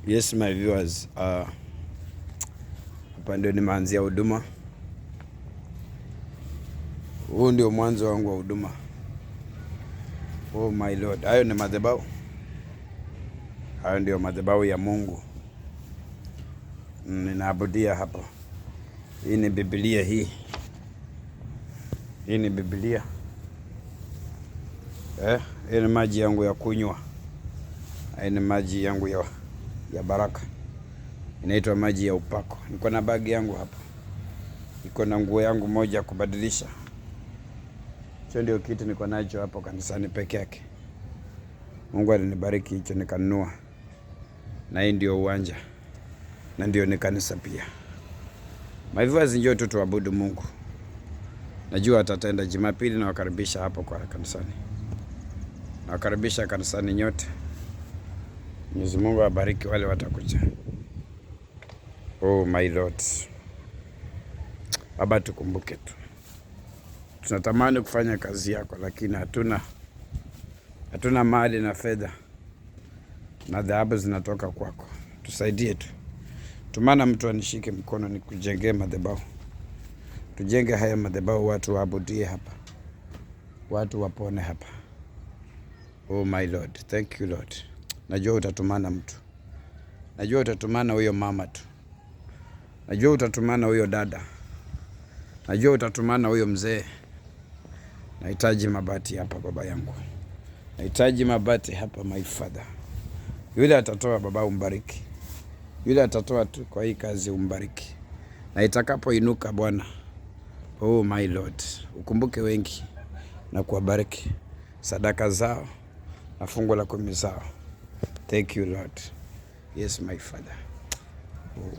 Yes my viewers, hapa ndio nimeanzia huduma. Huu ndio mwanzo wangu wa huduma. Oh my Lord, hayo ni madhabahu. Hayo ndio madhabahu ya Mungu. Ninaabudia hapa. Hii ni Biblia hii. Hii ni Biblia. Hii ni maji yangu ya kunywa. Hii ni maji yangu ya baraka. Inaitwa maji ya upako. Niko na bagi yangu hapa. Niko na nguo yangu moja kubadilisha. Hicho ndio kitu niko nacho hapo kanisani peke yake. Mungu alinibariki hicho nikanunua. Na hii ndio uwanja. Na ndio ni kanisa pia. Viewers, njoo tu tuabudu Mungu. Najua atatenda. Jumapili na wakaribisha hapo kwa kanisani. Na wakaribisha kanisani nyote. Mwenyezi Mungu awabariki wale watakuja. Oh my Lord. Baba, tukumbuke tu. Tunatamani kufanya kazi yako lakini hatuna mali na fedha. Na dhahabu zinatoka kwako. Tusaidie tu. Tumana mtu anishike mkono nikujengee madhabahu. Tujenge haya madhabahu, watu waabudie hapa. Watu wapone hapa. Oh my Lord. Thank you Lord. Najua utatumana mtu. Najua utatumana huyo mama tu. Najua utatumana huyo dada. Najua utatumana huyo mzee. Nahitaji mabati hapa baba yangu. Nahitaji mabati hapa my father. Yule atatoa baba umbariki. Yule atatoa tu kwa hii kazi umbariki. Na itakapoinuka Bwana. Oh my Lord. Ukumbuke wengi na kuwabariki sadaka zao na fungu la 10 zao. Thank you Lord. Yes my father. Oh.